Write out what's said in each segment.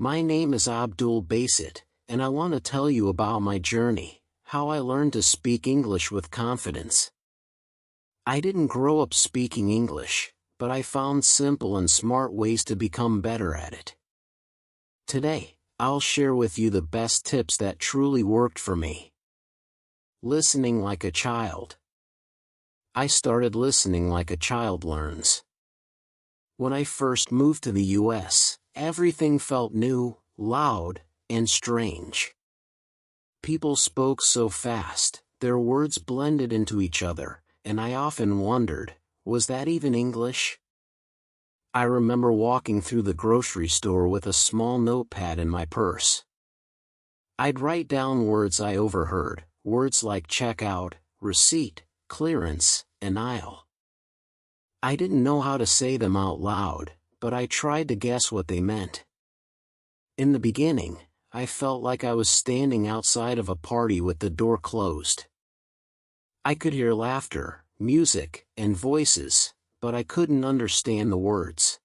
My name is Abdul Basit, and I want to tell you about my journey, how I learned to speak English with confidence. I didn't grow up speaking English, but I found simple and smart ways to become better at it. Today, I'll share with you the best tips that truly worked for me. Listening like a child. I started listening like a child learns. When I first moved to the US, everything felt new, loud, and strange. People spoke so fast, their words blended into each other, and I often wondered, was that even English? I remember walking through the grocery store with a small notepad in my purse. I'd write down words I overheard, words like checkout, receipt, clearance, and aisle. I didn't know how to say them out loud, but I tried to guess what they meant. In the beginning, I felt like I was standing outside of a party with the door closed. I could hear laughter, music, and voices, but I couldn't understand the words.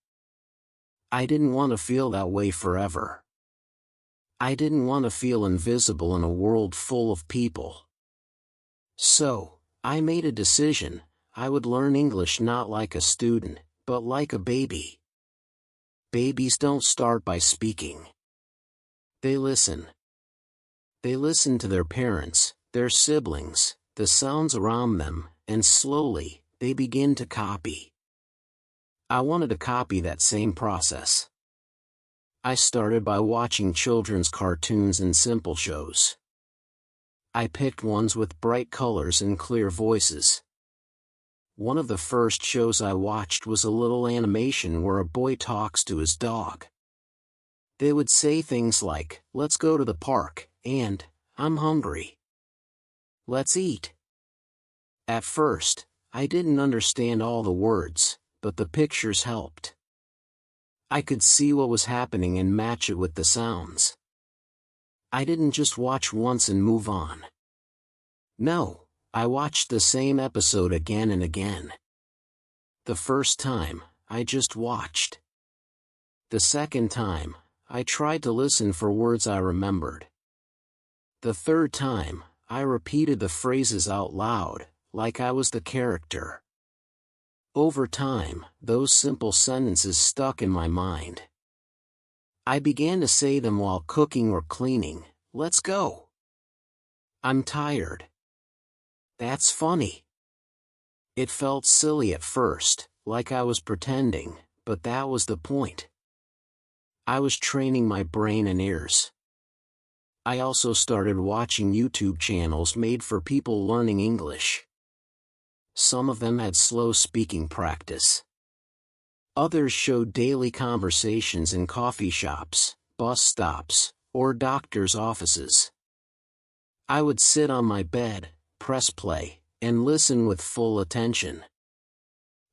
I didn't want to feel that way forever. I didn't want to feel invisible in a world full of people. So, I made a decision. I would learn English not like a student, but like a baby. Babies don't start by speaking. They listen. They listen to their parents, their siblings, the sounds around them, and slowly, they begin to copy. I wanted to copy that same process. I started by watching children's cartoons and simple shows. I picked ones with bright colors and clear voices. One of the first shows I watched was a little animation where a boy talks to his dog. They would say things like, "Let's go to the park," and, "I'm hungry. Let's eat." At first, I didn't understand all the words, but the pictures helped. I could see what was happening and match it with the sounds. I didn't just watch once and move on. No, I watched the same episode again and again. The first time, I just watched. The second time, I tried to listen for words I remembered. The third time, I repeated the phrases out loud, like I was the character. Over time, those simple sentences stuck in my mind. I began to say them while cooking or cleaning. "Let's go. I'm tired. That's funny." It felt silly at first, like I was pretending, but that was the point. I was training my brain and ears. I also started watching YouTube channels made for people learning English. Some of them had slow speaking practice. Others showed daily conversations in coffee shops, bus stops, or doctors' offices. I would sit on my bed, press play, and listen with full attention.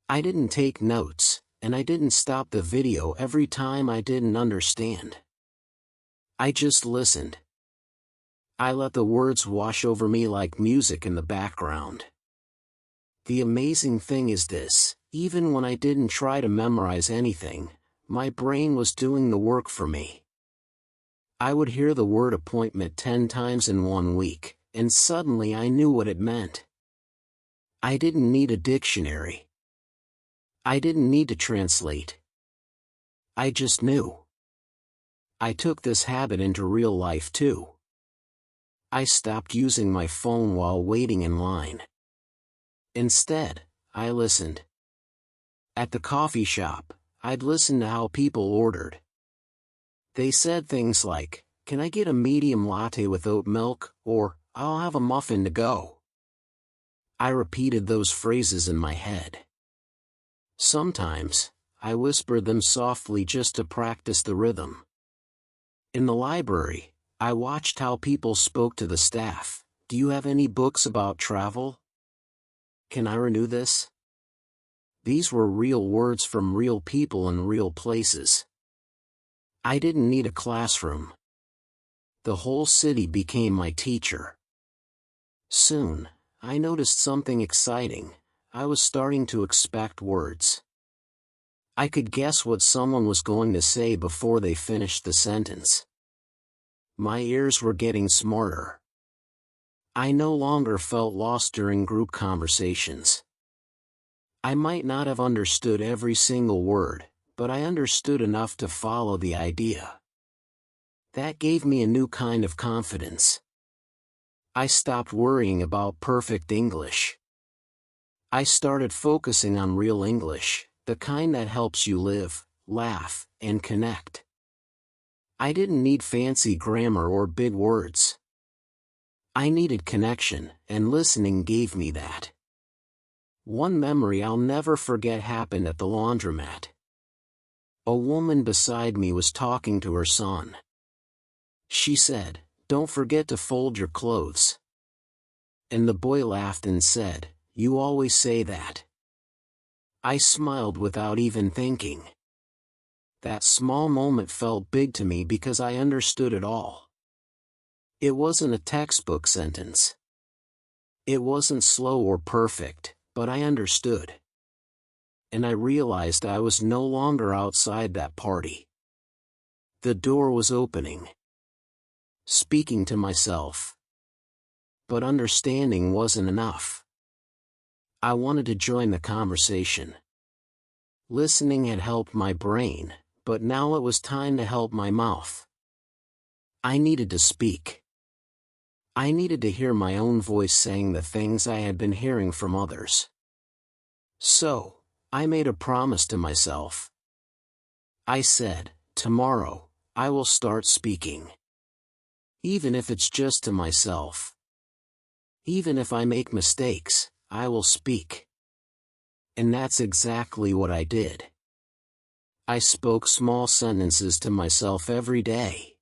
I didn't take notes, and I didn't stop the video every time I didn't understand. I just listened. I let the words wash over me like music in the background. The amazing thing is this, even when I didn't try to memorize anything, my brain was doing the work for me. I would hear the word appointment 10 times in 1 week, and suddenly I knew what it meant. I didn't need a dictionary. I didn't need to translate. I just knew. I took this habit into real life too. I stopped using my phone while waiting in line. Instead, I listened. At the coffee shop, I'd listen to how people ordered. They said things like, "Can I get a medium latte with oat milk?" or "I'll have a muffin to go." I repeated those phrases in my head. Sometimes, I whispered them softly just to practice the rhythm. In the library, I watched how people spoke to the staff. "Do you have any books about travel? Can I renew this?" These were real words from real people in real places. I didn't need a classroom. The whole city became my teacher. Soon, I noticed something exciting. I was starting to expect words. I could guess what someone was going to say before they finished the sentence. My ears were getting smarter. I no longer felt lost during group conversations. I might not have understood every single word, but I understood enough to follow the idea. That gave me a new kind of confidence. I stopped worrying about perfect English. I started focusing on real English, the kind that helps you live, laugh, and connect. I didn't need fancy grammar or big words. I needed connection, and listening gave me that. One memory I'll never forget happened at the laundromat. A woman beside me was talking to her son. She said, "Don't forget to fold your clothes." And the boy laughed and said, "You always say that." I smiled without even thinking. That small moment felt big to me because I understood it all. It wasn't a textbook sentence. It wasn't slow or perfect, but I understood. And I realized I was no longer outside that party. The door was opening. Speaking to myself. But understanding wasn't enough. I wanted to join the conversation. Listening had helped my brain, but now it was time to help my mouth. I needed to speak. I needed to hear my own voice saying the things I had been hearing from others. So, I made a promise to myself. I said, "Tomorrow, I will start speaking. Even if it's just to myself. Even if I make mistakes, I will speak." And that's exactly what I did. I spoke small sentences to myself every day.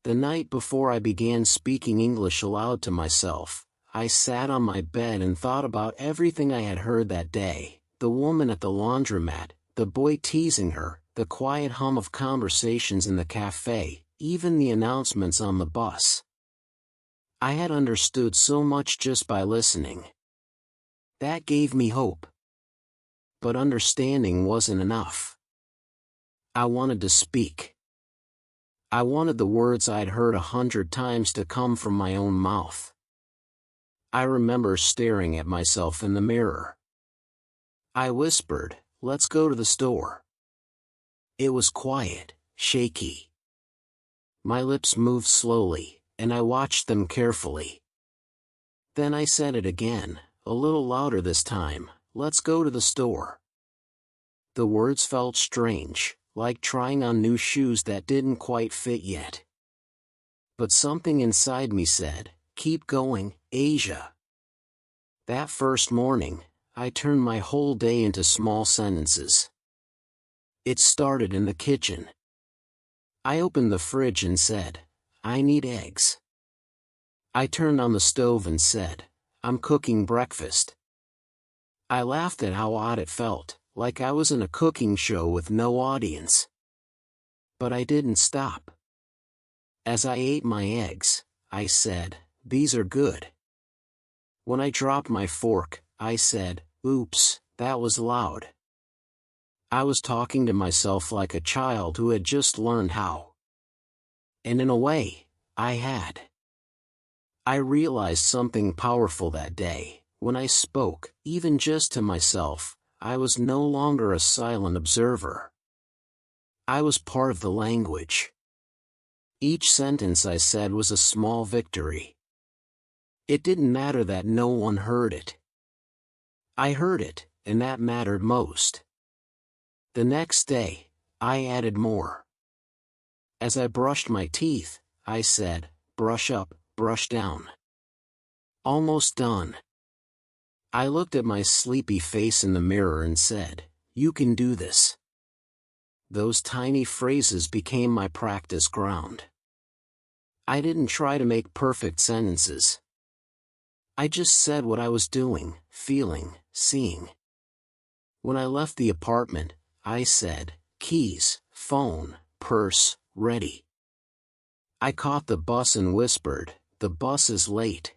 The night before I began speaking English aloud to myself, I sat on my bed and thought about everything I had heard that day: the woman at the laundromat, the boy teasing her, the quiet hum of conversations in the cafe, even the announcements on the bus. I had understood so much just by listening. That gave me hope. But understanding wasn't enough. I wanted to speak. I wanted the words I'd heard 100 times to come from my own mouth. I remember staring at myself in the mirror. I whispered, "Let's go to the store." It was quiet, shaky. My lips moved slowly, and I watched them carefully. Then I said it again, a little louder this time, "Let's go to the store." The words felt strange, like trying on new shoes that didn't quite fit yet. But something inside me said, "Keep going, Asia." That first morning, I turned my whole day into small sentences. It started in the kitchen. I opened the fridge and said, "I need eggs." I turned on the stove and said, "I'm cooking breakfast." I laughed at how odd it felt, like I was in a cooking show with no audience. But I didn't stop. As I ate my eggs, I said, "These are good." When I dropped my fork, I said, "Oops, that was loud." I was talking to myself like a child who had just learned how. And in a way, I had. I realized something powerful that day. When I spoke, even just to myself, I was no longer a silent observer. I was part of the language. Each sentence I said was a small victory. It didn't matter that no one heard it. I heard it, and that mattered most. The next day, I added more. As I brushed my teeth, I said, "Brush up, brush down." Almost done. I looked at my sleepy face in the mirror and said, "You can do this." Those tiny phrases became my practice ground. I didn't try to make perfect sentences. I just said what I was doing, feeling, seeing. When I left the apartment, I said, "Keys, phone, purse, ready." I caught the bus and whispered, "The bus is late."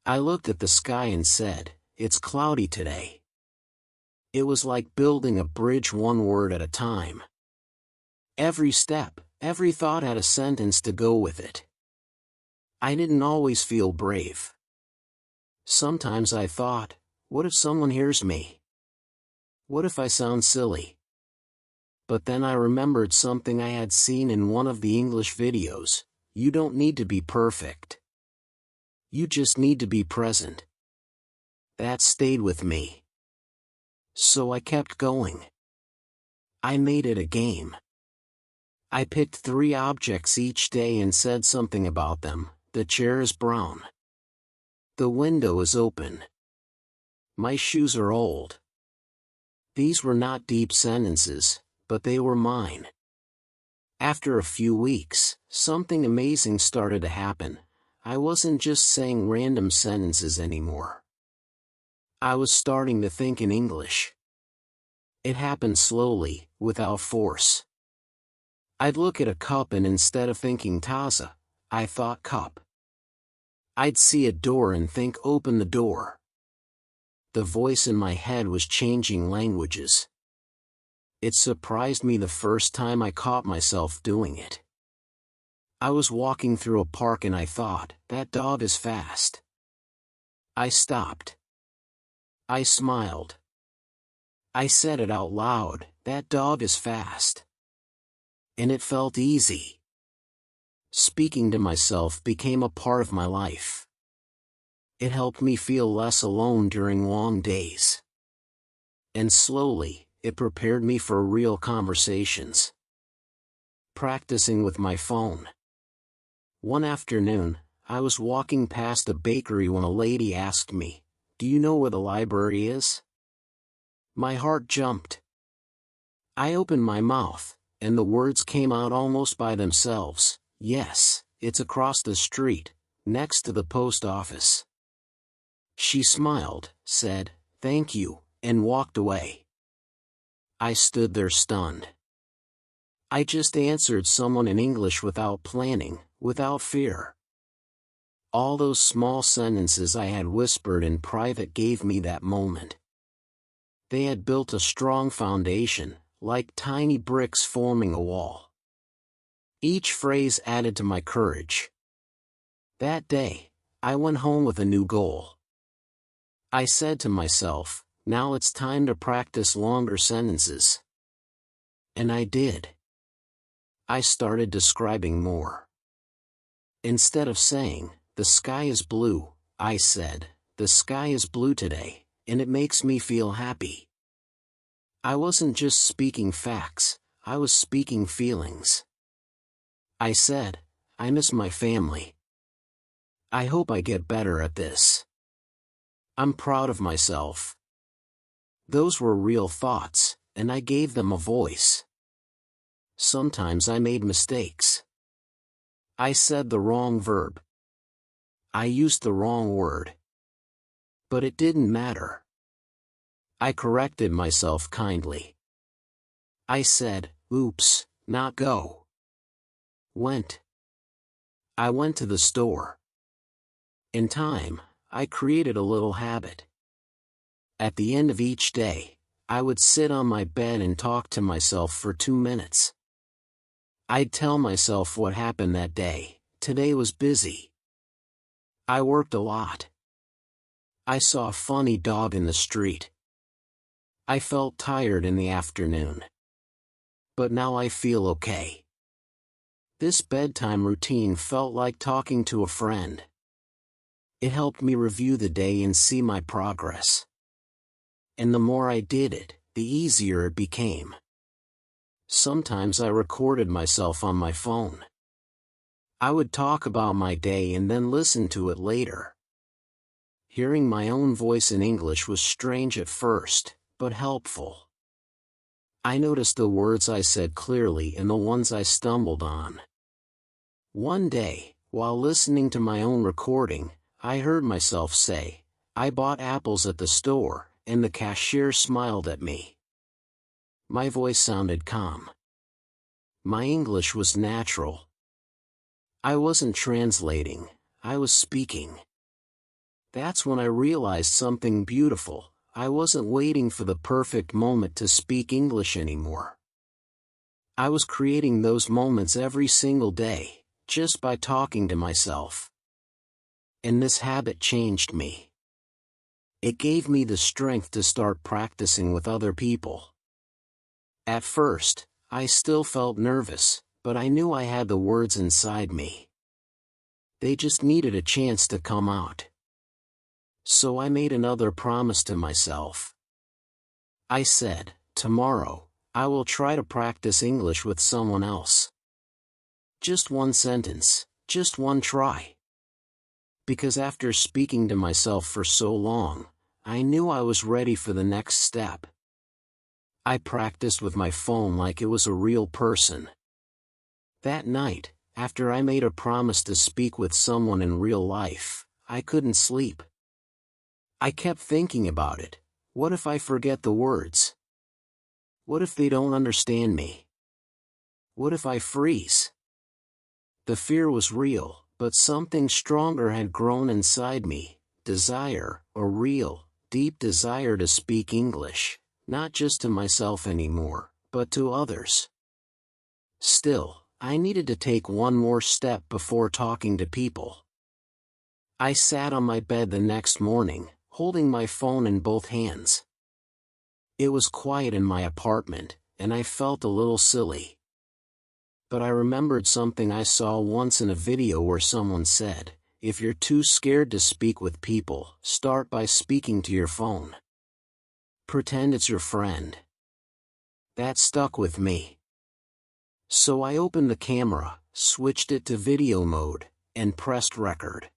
I looked at the sky and said, "It's cloudy today." It was like building a bridge one word at a time. Every step, every thought had a sentence to go with it. I didn't always feel brave. Sometimes I thought, what if someone hears me? What if I sound silly? But then I remembered something I had seen in one of the English videos: you don't need to be perfect. You just need to be present. That stayed with me. So I kept going. I made it a game. I picked 3 objects each day and said something about them. The chair is brown. The window is open. My shoes are old. These were not deep sentences, but they were mine. After a few weeks, something amazing started to happen. I wasn't just saying random sentences anymore. I was starting to think in English. It happened slowly, without force. I'd look at a cup and instead of thinking taza, I thought cup. I'd see a door and think open the door. The voice in my head was changing languages. It surprised me the first time I caught myself doing it. I was walking through a park and I thought, that dog is fast. I stopped. I smiled. I said it out loud, that dog is fast. And it felt easy. Speaking to myself became a part of my life. It helped me feel less alone during long days. And slowly, it prepared me for real conversations. Practicing with my phone. One afternoon, I was walking past a bakery when a lady asked me, "Do you know where the library is?" My heart jumped. I opened my mouth, and the words came out almost by themselves. Yes, it's across the street, next to the post office. She smiled, said, "Thank you," and walked away. I stood there stunned. I just answered someone in English without planning, without fear. All those small sentences I had whispered in private gave me that moment. They had built a strong foundation, like tiny bricks forming a wall. Each phrase added to my courage. That day, I went home with a new goal. I said to myself, now it's time to practice longer sentences. And I did. I started describing more. Instead of saying, "The sky is blue," I said, "The sky is blue today, and it makes me feel happy." I wasn't just speaking facts, I was speaking feelings. I said, "I miss my family. I hope I get better at this. I'm proud of myself." Those were real thoughts, and I gave them a voice. Sometimes I made mistakes. I said the wrong verb. I used the wrong word. But it didn't matter. I corrected myself kindly. I said, "Oops, not go." Went. I went to the store. In time, I created a little habit. At the end of each day, I would sit on my bed and talk to myself for 2 minutes. I'd tell myself what happened that day. Today was busy. I worked a lot. I saw a funny dog in the street. I felt tired in the afternoon. But now I feel okay. This bedtime routine felt like talking to a friend. It helped me review the day and see my progress. And the more I did it, the easier it became. Sometimes I recorded myself on my phone. I would talk about my day and then listen to it later. Hearing my own voice in English was strange at first, but helpful. I noticed the words I said clearly and the ones I stumbled on. One day, while listening to my own recording, I heard myself say, "I bought apples at the store," and the cashier smiled at me. My voice sounded calm. My English was natural. I wasn't translating, I was speaking. That's when I realized something beautiful. I wasn't waiting for the perfect moment to speak English anymore. I was creating those moments every single day, just by talking to myself. And this habit changed me. It gave me the strength to start practicing with other people. At first, I still felt nervous, but I knew I had the words inside me. They just needed a chance to come out. So I made another promise to myself. I said, tomorrow, I will try to practice English with someone else. Just one sentence, just one try. Because after speaking to myself for so long, I knew I was ready for the next step. I practiced with my phone like it was a real person. That night, after I made a promise to speak with someone in real life, I couldn't sleep. I kept thinking about it. What if I forget the words? What if they don't understand me? What if I freeze? The fear was real, but something stronger had grown inside me, desire, a real, deep desire to speak English, not just to myself anymore, but to others. Still, I needed to take one more step before talking to people. I sat on my bed the next morning, holding my phone in both hands. It was quiet in my apartment, and I felt a little silly. But I remembered something I saw once in a video where someone said, if you're too scared to speak with people, start by speaking to your phone. Pretend it's your friend. That stuck with me. So I opened the camera, switched it to video mode, and pressed record.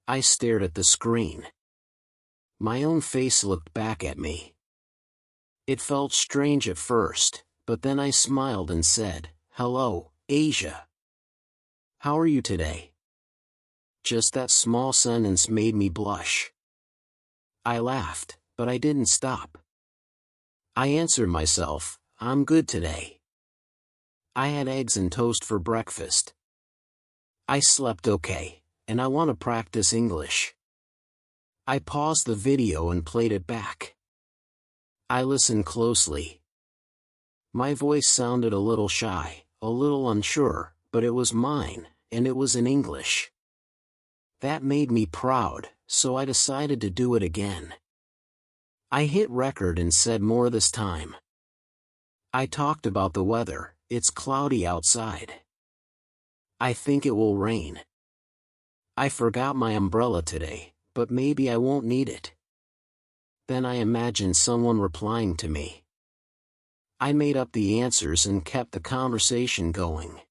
I stared at the screen. My own face looked back at me. It felt strange at first, but then I smiled and said, "Hello, Asia. How are you today?" Just that small sentence made me blush. I laughed, but I didn't stop. I answered myself, "I'm good today. I had eggs and toast for breakfast. I slept okay, and I want to practice English." I paused the video and played it back. I listened closely. My voice sounded a little shy, a little unsure, but it was mine, and it was in English. That made me proud, so I decided to do it again. I hit record and said more this time. I talked about the weather. It's cloudy outside. I think it will rain. I forgot my umbrella today, but maybe I won't need it. Then I imagined someone replying to me. I made up the answers and kept the conversation going.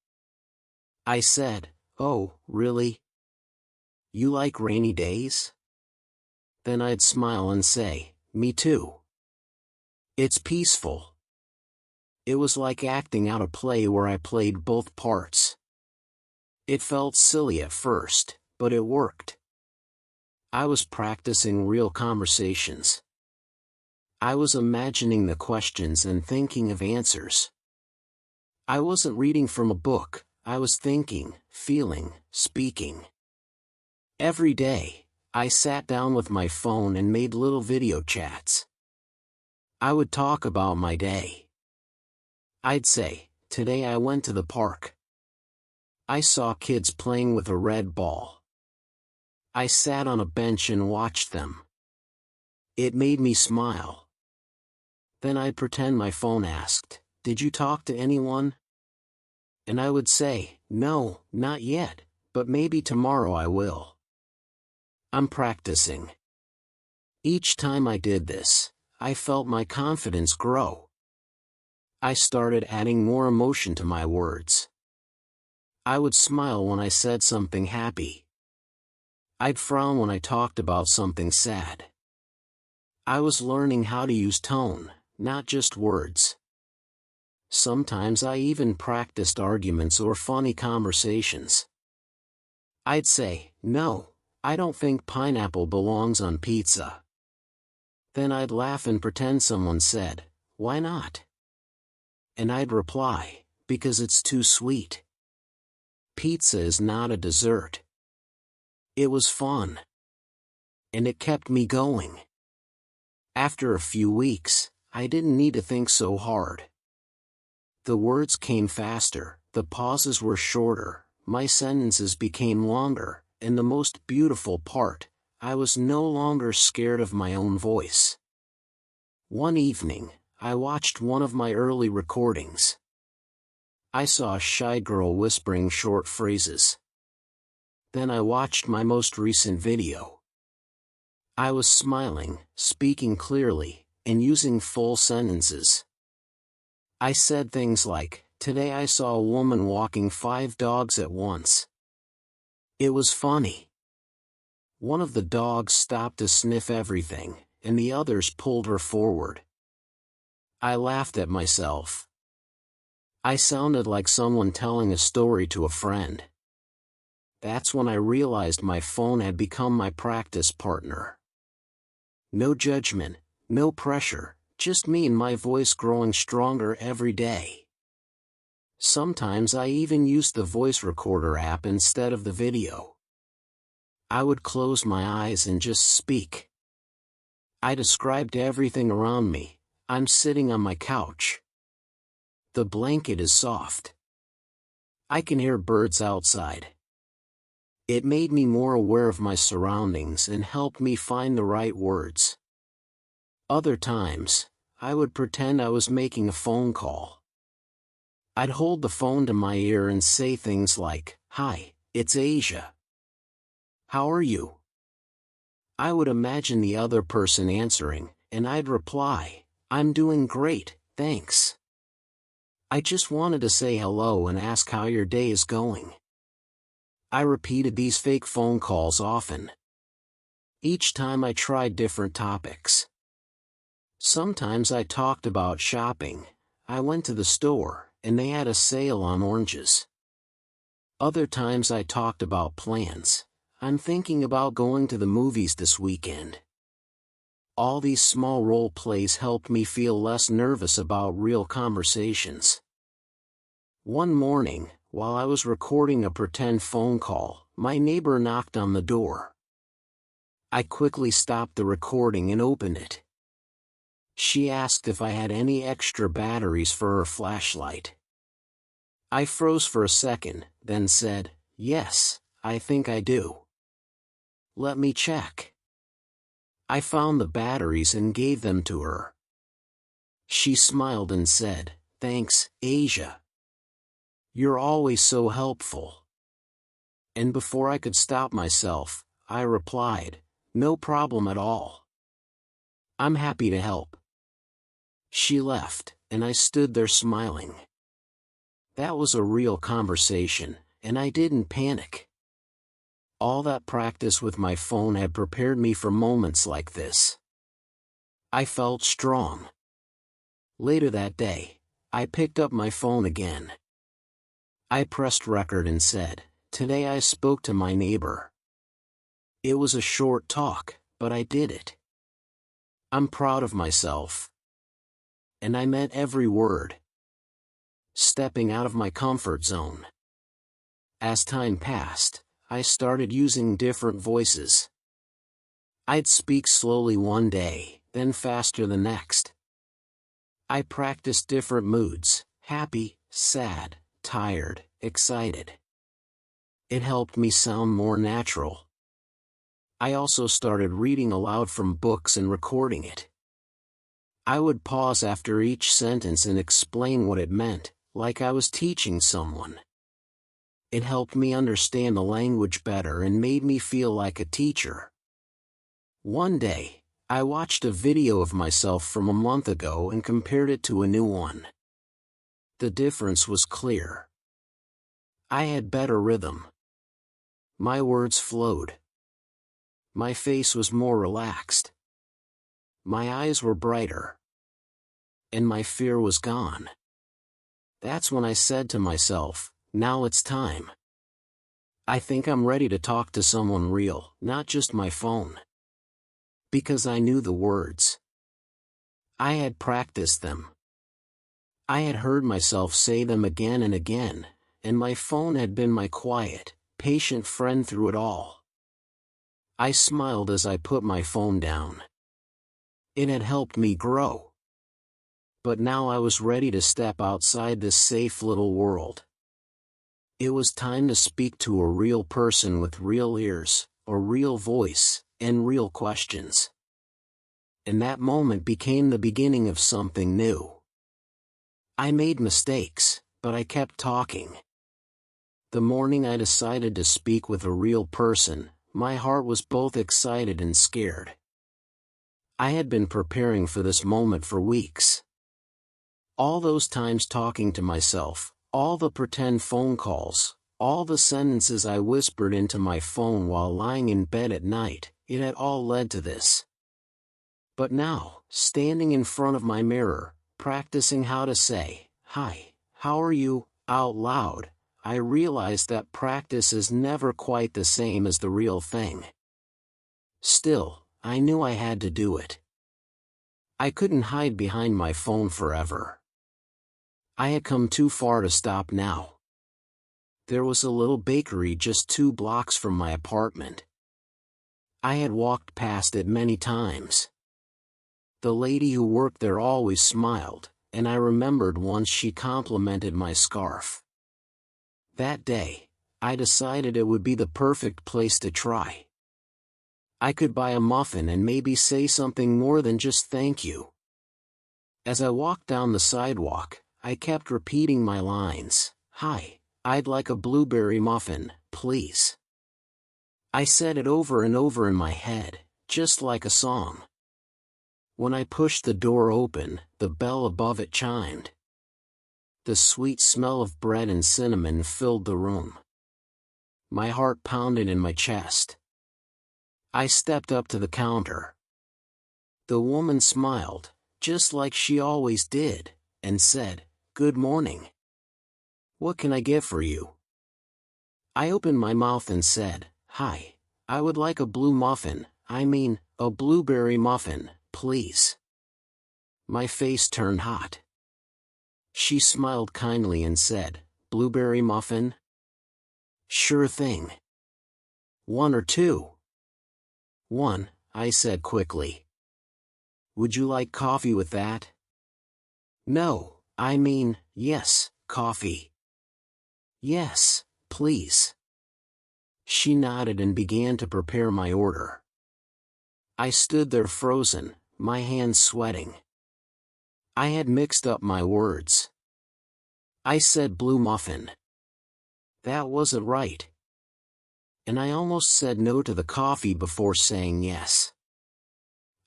I said, "Oh, really? You like rainy days?" Then I'd smile and say, "Me too. It's peaceful." It was like acting out a play where I played both parts. It felt silly at first, but it worked. I was practicing real conversations. I was imagining the questions and thinking of answers. I wasn't reading from a book, I was thinking, feeling, speaking. Every day, I sat down with my phone and made little video chats. I would talk about my day. I'd say, "Today I went to the park. I saw kids playing with a red ball. I sat on a bench and watched them. It made me smile." Then I'd pretend my phone asked, "Did you talk to anyone?" And I would say, "No, not yet, but maybe tomorrow I will." I'm practicing. Each time I did this, I felt my confidence grow. I started adding more emotion to my words. I would smile when I said something happy. I'd frown when I talked about something sad. I was learning how to use tone, not just words. Sometimes I even practiced arguments or funny conversations. I'd say, "No, I don't think pineapple belongs on pizza." Then I'd laugh and pretend someone said, "Why not?" And I'd reply, "Because it's too sweet. Pizza is not a dessert." It was fun. And it kept me going. After a few weeks, I didn't need to think so hard. The words came faster, the pauses were shorter, my sentences became longer, and the most beautiful part, I was no longer scared of my own voice. One evening, I watched one of my early recordings. I saw a shy girl whispering short phrases. Then I watched my most recent video. I was smiling, speaking clearly, and using full sentences. I said things like, "Today I saw a woman walking 5 dogs at once." It was funny. One of the dogs stopped to sniff everything, and the others pulled her forward. I laughed at myself. I sounded like someone telling a story to a friend. That's when I realized my phone had become my practice partner. No judgment, no pressure, just me and my voice growing stronger every day. Sometimes I even used the voice recorder app instead of the video. I would close my eyes and just speak. I described everything around me. I'm sitting on my couch. The blanket is soft. I can hear birds outside. It made me more aware of my surroundings and helped me find the right words. Other times, I would pretend I was making a phone call. I'd hold the phone to my ear and say things like, "Hi, it's Asia. How are you?" I would imagine the other person answering, and I'd reply, "I'm doing great, thanks. I just wanted to say hello and ask how your day is going." I repeated these fake phone calls often. Each time I tried different topics. Sometimes I talked about shopping. I went to the store, and they had a sale on oranges. Other times I talked about plans. I'm thinking about going to the movies this weekend. All these small role plays helped me feel less nervous about real conversations. One morning, while I was recording a pretend phone call, my neighbor knocked on the door. I quickly stopped the recording and opened it. She asked if I had any extra batteries for her flashlight. I froze for a second, then said, "Yes, I think I do. Let me check." I found the batteries and gave them to her. She smiled and said, "Thanks, Asia. You're always so helpful." And before I could stop myself, I replied, "No problem at all. I'm happy to help." She left, and I stood there smiling. That was a real conversation, and I didn't panic. All that practice with my phone had prepared me for moments like this. I felt strong. Later that day, I picked up my phone again. I pressed record and said, "Today I spoke to my neighbor." It was a short talk, but I did it. I'm proud of myself. And I meant every word. Stepping out of my comfort zone. As time passed, I started using different voices. I'd speak slowly one day, then faster the next. I practiced different moods: happy, sad, tired, excited. It helped me sound more natural. I also started reading aloud from books and recording it. I would pause after each sentence and explain what it meant, like I was teaching someone. It helped me understand the language better and made me feel like a teacher. One day, I watched a video of myself from a month ago and compared it to a new one. The difference was clear. I had better rhythm. My words flowed. My face was more relaxed. My eyes were brighter. And my fear was gone. That's when I said to myself, "Now it's time. I think I'm ready to talk to someone real, not just my phone." Because I knew the words. I had practiced them. I had heard myself say them again and again, and my phone had been my quiet, patient friend through it all. I smiled as I put my phone down. It had helped me grow. But now I was ready to step outside this safe little world. It was time to speak to a real person with real ears, a real voice, and real questions. And that moment became the beginning of something new. I made mistakes, but I kept talking. The morning I decided to speak with a real person, my heart was both excited and scared. I had been preparing for this moment for weeks. All those times talking to myself, all the pretend phone calls, all the sentences I whispered into my phone while lying in bed at night, it had all led to this. But now, standing in front of my mirror, practicing how to say, "Hi, how are you?" out loud, I realized that practice is never quite the same as the real thing. Still, I knew I had to do it. I couldn't hide behind my phone forever. I had come too far to stop now. There was a little bakery just 2 blocks from my apartment. I had walked past it many times. The lady who worked there always smiled, and I remembered once she complimented my scarf. That day, I decided it would be the perfect place to try. I could buy a muffin and maybe say something more than just thank you. As I walked down the sidewalk, I kept repeating my lines. "Hi, I'd like a blueberry muffin, please." I said it over and over in my head, just like a song. When I pushed the door open, the bell above it chimed. The sweet smell of bread and cinnamon filled the room. My heart pounded in my chest. I stepped up to the counter. The woman smiled, just like she always did, and said, "Good morning. What can I get for you?" I opened my mouth and said, "Hi, I would like a a blueberry muffin, please." My face turned hot. She smiled kindly and said, "Blueberry muffin? Sure thing. 1 or 2? 1, I said quickly. Would you like coffee with that? No, yes, coffee. Yes, please. She nodded and began to prepare my order. I stood there frozen, my hands sweating. I had mixed up my words. I said blue muffin. That wasn't right. And I almost said no to the coffee before saying yes.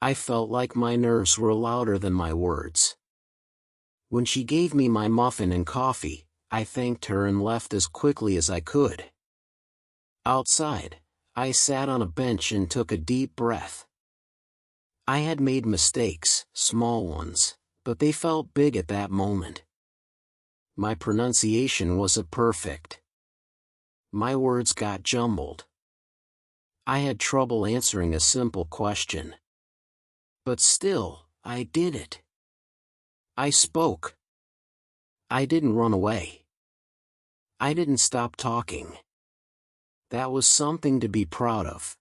I felt like my nerves were louder than my words. When she gave me my muffin and coffee, I thanked her and left as quickly as I could. Outside, I sat on a bench and took a deep breath. I had made mistakes, small ones, but they felt big at that moment. My pronunciation wasn't perfect. My words got jumbled. I had trouble answering a simple question. But still, I did it. I spoke. I didn't run away. I didn't stop talking. That was something to be proud of.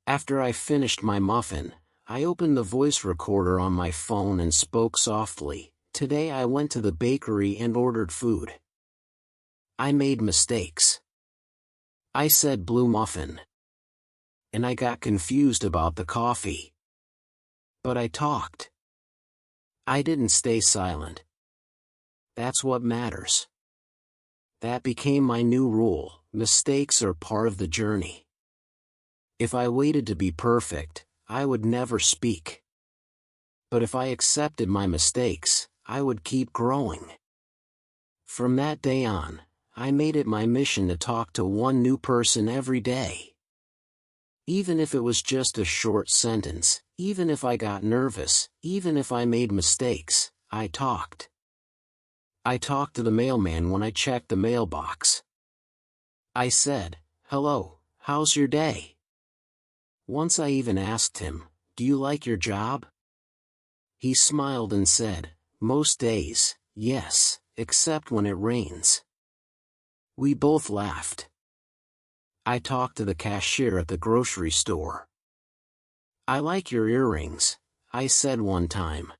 After I finished my muffin, I opened the voice recorder on my phone and spoke softly. Today I went to the bakery and ordered food. I made mistakes. I said blue muffin. And I got confused about the coffee. But I talked. I didn't stay silent. That's what matters. That became my new rule: mistakes are part of the journey. If I waited to be perfect, I would never speak. But if I accepted my mistakes, I would keep growing. From that day on, I made it my mission to talk to one new person every day. Even if it was just a short sentence, even if I got nervous, even if I made mistakes, I talked. I talked to the mailman when I checked the mailbox. I said, "Hello, how's your day?" Once I even asked him, "Do you like your job?" He smiled and said, "Most days, yes, except when it rains." We both laughed. I talked to the cashier at the grocery store. "I like your earrings. I said one time.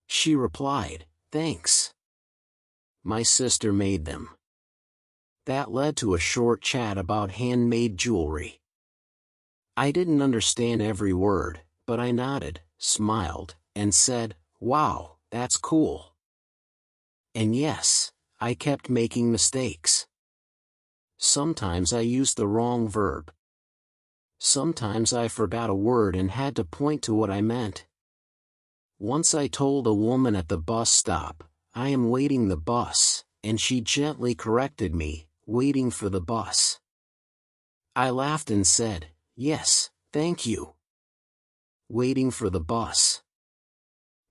She replied, "Thanks. My sister made them." That led to a short chat about handmade jewelry. I didn't understand every word, but I nodded, smiled, and said, "Wow, that's cool." And yes, I kept making mistakes. Sometimes I used the wrong verb. Sometimes I forgot a word and had to point to what I meant. Once I told a woman at the bus stop, "I am waiting the bus," and she gently corrected me, "Waiting for the bus." I laughed and said, "Yes, thank you. Waiting for the bus."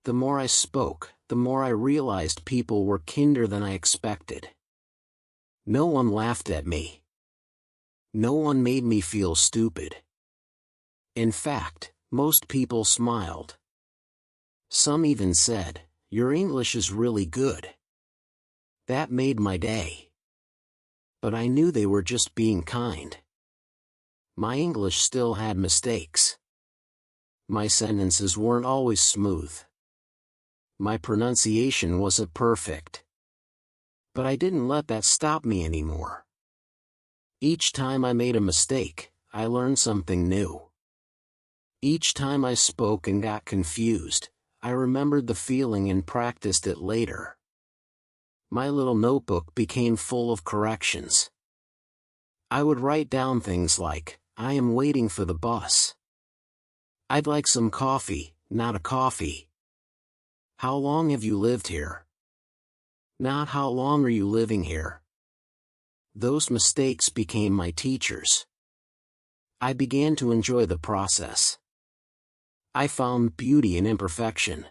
The more I spoke, the more I realized people were kinder than I expected. No one laughed at me. No one made me feel stupid. In fact, most people smiled. Some even said, "Your English is really good." That made my day. But I knew they were just being kind. My English still had mistakes. My sentences weren't always smooth. My pronunciation wasn't perfect. But I didn't let that stop me anymore. Each time I made a mistake, I learned something new. Each time I spoke and got confused, I remembered the feeling and practiced it later. My little notebook became full of corrections. I would write down things like, "I am waiting for the bus." "I'd like some coffee, not a coffee." "How long have you lived here?" Not "How long are you living here?" Those mistakes became my teachers. I began to enjoy the process. I found beauty in imperfection.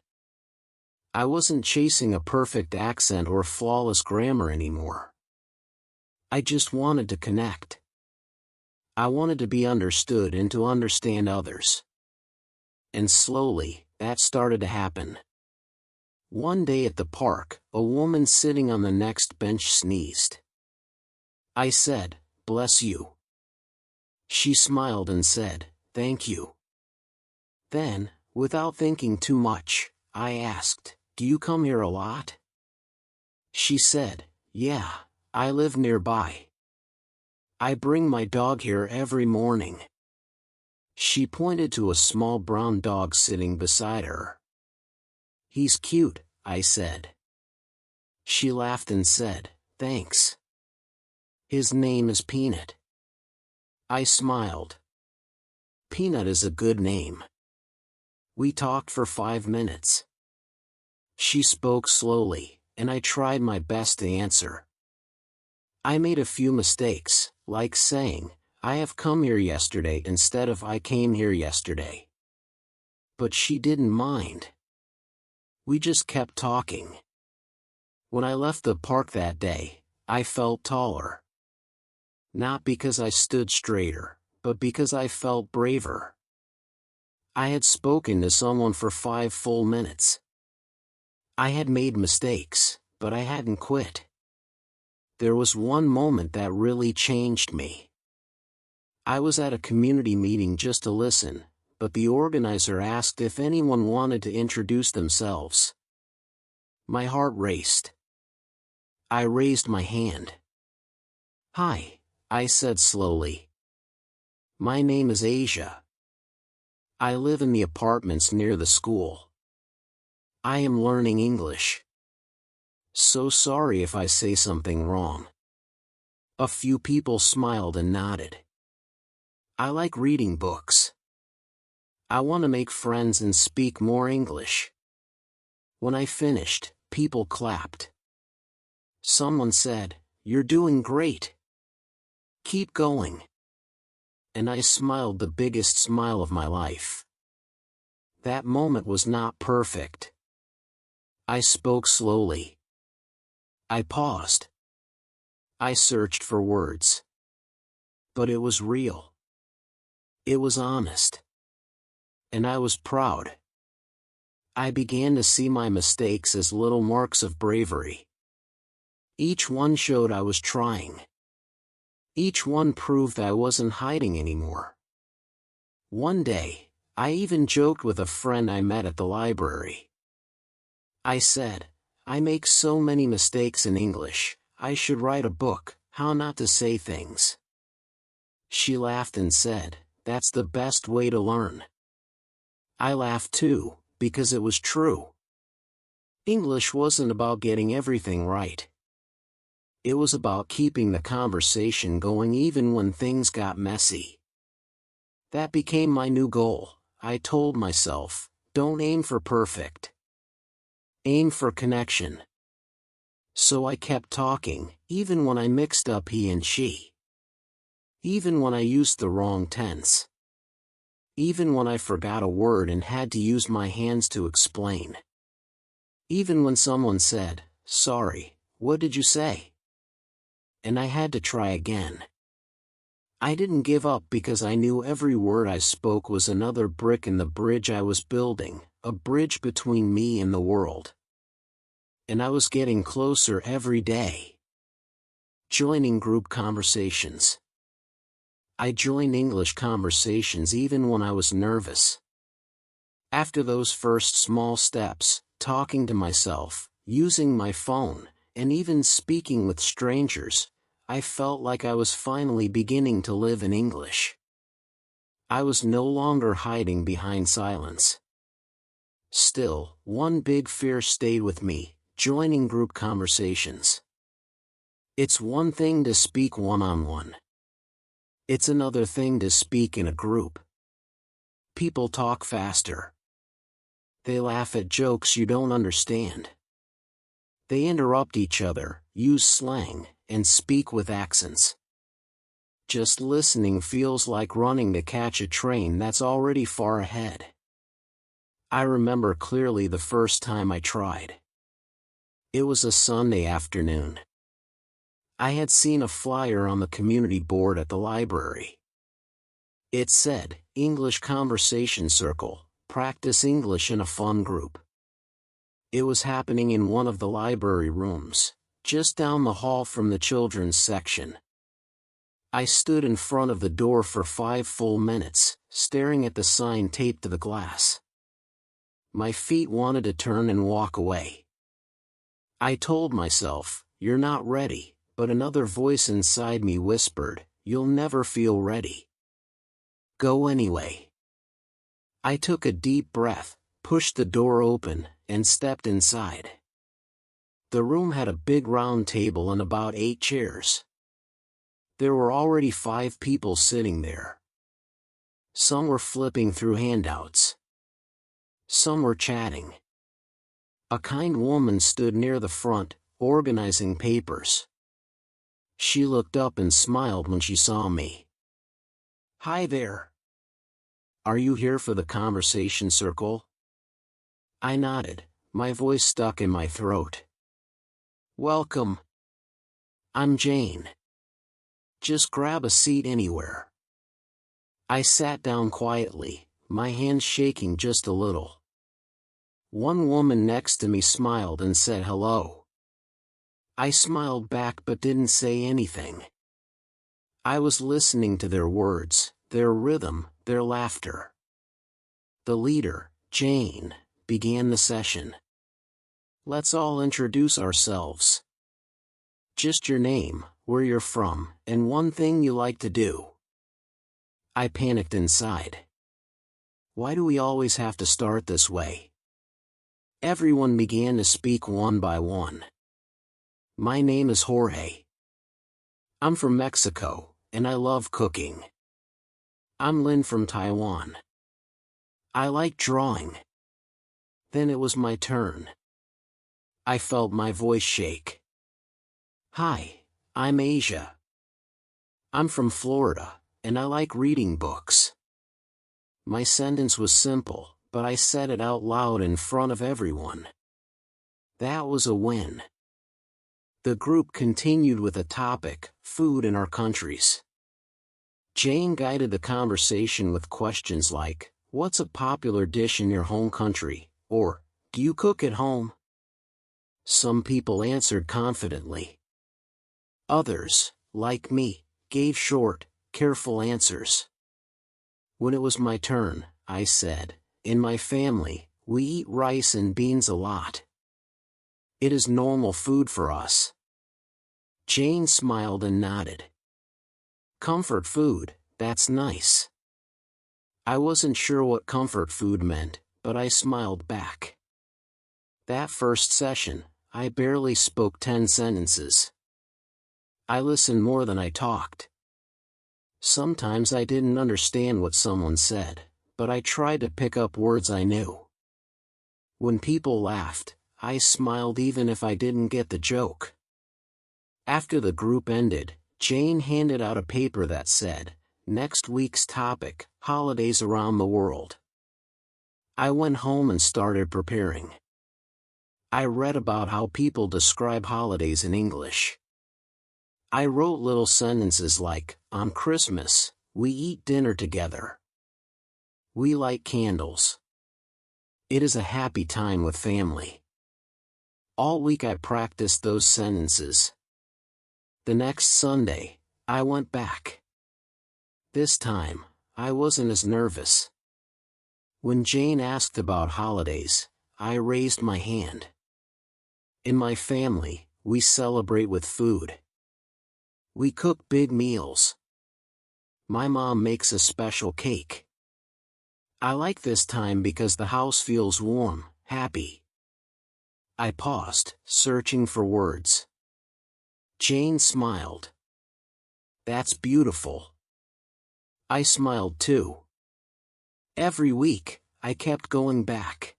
I wasn't chasing a perfect accent or flawless grammar anymore. I just wanted to connect. I wanted to be understood and to understand others. And slowly, that started to happen. One day at the park, a woman sitting on the next bench sneezed. I said, "Bless you." She smiled and said, "Thank you." Then, without thinking too much, I asked, "Do you come here a lot?" She said, "Yeah, I live nearby. I bring my dog here every morning." She pointed to a small brown dog sitting beside her. "He's cute," I said. She laughed and said, "Thanks. His name is Peanut." I smiled. Peanut is a good name. We talked for 5 minutes. She spoke slowly, and I tried my best to answer. I made a few mistakes, like saying, "I have come here yesterday" instead of "I came here yesterday." But she didn't mind. We just kept talking. When I left the park that day, I felt taller. Not because I stood straighter, but because I felt braver. I had spoken to someone for 5 full minutes. I had made mistakes, but I hadn't quit. There was one moment that really changed me. I was at a community meeting just to listen, but the organizer asked if anyone wanted to introduce themselves. My heart raced. I raised my hand. "Hi," I said slowly. "My name is Asia. I live in the apartments near the school. I am learning English. So sorry if I say something wrong." A few people smiled and nodded. I like reading books. I want to make friends and speak more English. When I finished, people clapped. Someone said, "You're doing great. Keep going." And I smiled the biggest smile of my life. That moment was not perfect. I spoke slowly. I paused. I searched for words. But it was real. It was honest. And I was proud. I began to see my mistakes as little marks of bravery. Each one showed I was trying. Each one proved I wasn't hiding anymore. One day, I even joked with a friend I met at the library. I said, I make so many mistakes in English, I should write a book, How Not to Say Things. She laughed and said, that's the best way to learn. I laughed too, because it was true. English wasn't about getting everything right. It was about keeping the conversation going even when things got messy. That became my new goal. I told myself, don't aim for perfect. Aim for connection. So I kept talking, even when I mixed up he and she. Even when I used the wrong tense. Even when I forgot a word and had to use my hands to explain. Even when someone said, sorry, what did you say? And I had to try again. I didn't give up because I knew every word I spoke was another brick in the bridge I was building, a bridge between me and the world. And I was getting closer every day. Joining group conversations. I joined English conversations even when I was nervous. After those first small steps, talking to myself, using my phone, and even speaking with strangers, I felt like I was finally beginning to live in English. I was no longer hiding behind silence. Still, one big fear stayed with me, joining group conversations. It's one thing to speak one-on-one. It's another thing to speak in a group. People talk faster. They laugh at jokes you don't understand. They interrupt each other, use slang, and speak with accents. Just listening feels like running to catch a train that's already far ahead. I remember clearly the first time I tried. It was a Sunday afternoon. I had seen a flyer on the community board at the library. It said, English Conversation Circle, practice English in a fun group. It was happening in one of the library rooms, just down the hall from the children's section. I stood in front of the door for 5 full minutes, staring at the sign taped to the glass. My feet wanted to turn and walk away. I told myself, you're not ready, but another voice inside me whispered, you'll never feel ready. Go anyway. I took a deep breath, pushed the door open, and stepped inside. The room had a big round table and about 8 chairs. There were already 5 people sitting there. Some were flipping through handouts. Some were chatting. A kind woman stood near the front, organizing papers. She looked up and smiled when she saw me. Hi there. Are you here for the conversation circle? I nodded, my voice stuck in my throat. Welcome. I'm Jane. Just grab a seat anywhere. I sat down quietly, my hands shaking just a little. One woman next to me smiled and said hello. I smiled back but didn't say anything. I was listening to their words, their rhythm, their laughter. The leader, Jane, began the session. Let's all introduce ourselves. Just your name, where you're from, and one thing you like to do. I panicked inside. Why do we always have to start this way? Everyone began to speak one by one. My name is Jorge. I'm from Mexico, and I love cooking. I'm Lynn from Taiwan. I like drawing. Then it was my turn. I felt my voice shake. Hi, I'm Asia. I'm from Florida, and I like reading books. My sentence was simple, but I said it out loud in front of everyone. That was a win. The group continued with a topic, food in our countries. Jane guided the conversation with questions like, what's a popular dish in your home country? Or, do you cook at home? Some people answered confidently. Others, like me, gave short, careful answers. When it was my turn, I said. In my family, we eat rice and beans a lot. It is normal food for us. Jane smiled and nodded. Comfort food, that's nice. I wasn't sure what comfort food meant, but I smiled back. That first session, I barely spoke 10 sentences. I listened more than I talked. Sometimes I didn't understand what someone said, but I tried to pick up words I knew. When people laughed, I smiled even if I didn't get the joke. After the group ended, Jane handed out a paper that said, "Next week's topic, holidays around the world." I went home and started preparing. I read about how people describe holidays in English. I wrote little sentences like, on Christmas, we eat dinner together. We light candles. It is a happy time with family. All week I practiced those sentences. The next Sunday, I went back. This time, I wasn't as nervous. When Jane asked about holidays, I raised my hand. In my family, we celebrate with food. We cook big meals. My mom makes a special cake. I like this time because the house feels warm, happy. I paused, searching for words. Jane smiled. That's beautiful. I smiled too. Every week, I kept going back.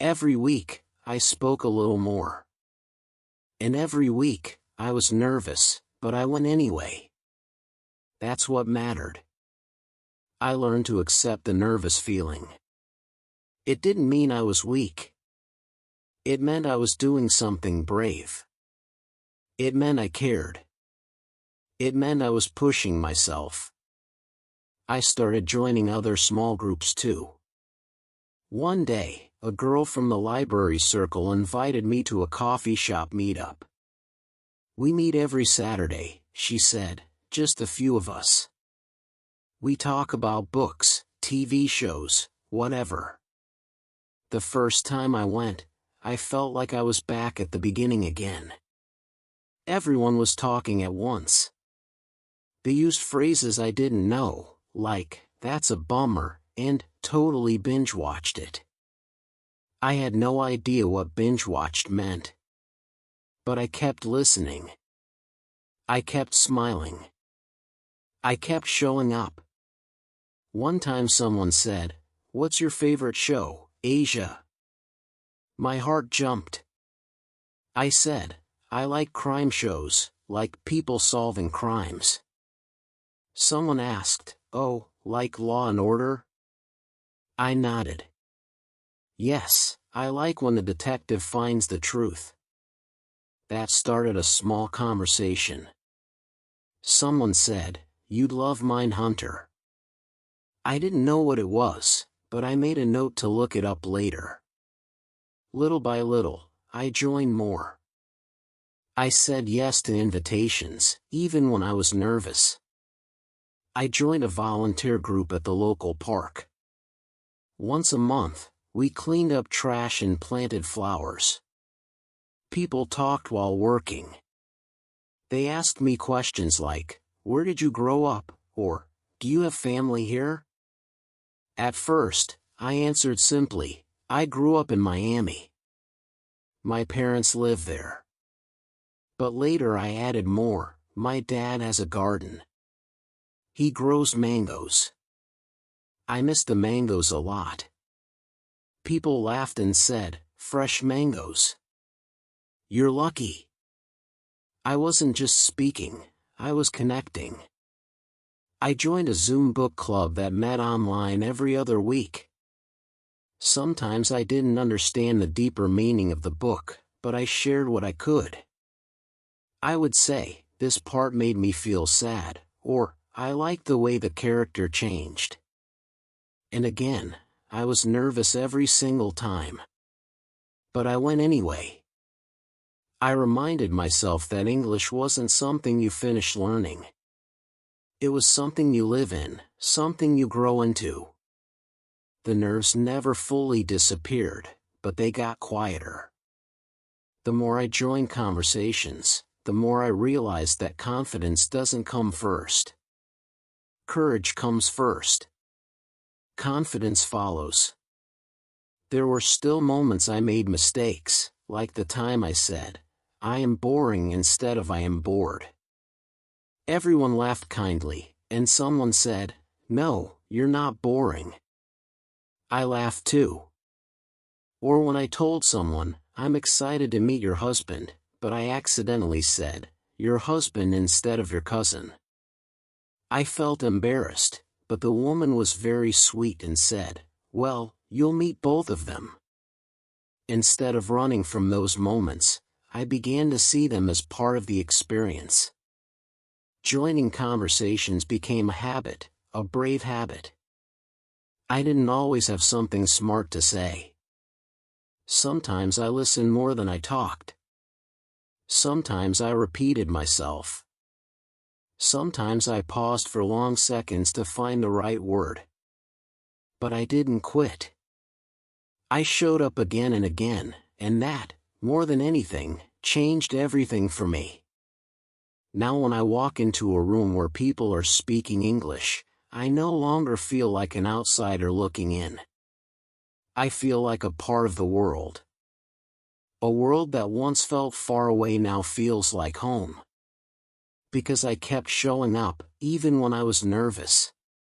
Every week, I spoke a little more. And every week, I was nervous, but I went anyway. That's what mattered. I learned to accept the nervous feeling. It didn't mean I was weak. It meant I was doing something brave. It meant I cared. It meant I was pushing myself. I started joining other small groups too. One day, a girl from the library circle invited me to a coffee shop meetup. We meet every Saturday, she said, just a few of us. We talk about books, TV shows, whatever. The first time I went, I felt like I was back at the beginning again. Everyone was talking at once. They used phrases I didn't know, like, "That's a bummer," and "totally binge-watched it." I had no idea what binge-watched meant. But I kept listening. I kept smiling. I kept showing up. One time someone said, "What's your favorite show, Asia?" My heart jumped. I said, "I like crime shows, like people solving crimes." Someone asked, "Oh, like Law and Order?" I nodded. Yes, I like when the detective finds the truth. That started a small conversation. Someone said, "You'd love Mindhunter." I didn't know what it was, but I made a note to look it up later. Little by little, I joined more. I said yes to invitations, even when I was nervous. I joined a volunteer group at the local park. Once a month, we cleaned up trash and planted flowers. People talked while working. They asked me questions like, "Where did you grow up?" or, "Do you have family here?" At first, I answered simply, "I grew up in Miami. My parents live there." But later I added more, "My dad has a garden. He grows mangoes." I miss the mangoes a lot. People laughed and said, "Fresh mangoes. You're lucky." I wasn't just speaking, I was connecting. I joined a Zoom book club that met online every other week. Sometimes I didn't understand the deeper meaning of the book, but I shared what I could. I would say, "This part made me feel sad," or, "I liked the way the character changed." And again, I was nervous every single time. But I went anyway. I reminded myself that English wasn't something you finish learning. It was something you live in, something you grow into. The nerves never fully disappeared, but they got quieter. The more I joined conversations, the more I realized that confidence doesn't come first. Courage comes first. Confidence follows. There were still moments I made mistakes, like the time I said, "I am boring" instead of "I am bored." Everyone laughed kindly, and someone said, "No, you're not boring." I laughed too. Or when I told someone, "I'm excited to meet your husband," but I accidentally said, "your husband" instead of "your cousin." I felt embarrassed, but the woman was very sweet and said, "Well, you'll meet both of them." Instead of running from those moments, I began to see them as part of the experience. Joining conversations became a habit, a brave habit. I didn't always have something smart to say. Sometimes I listened more than I talked. Sometimes I repeated myself. Sometimes I paused for long seconds to find the right word. But I didn't quit. I showed up again and again, and that, more than anything, changed everything for me. Now when I walk into a room where people are speaking English, I no longer feel like an outsider looking in. I feel like a part of the world. A world that once felt far away now feels like home. Because I kept showing up, even when I was nervous.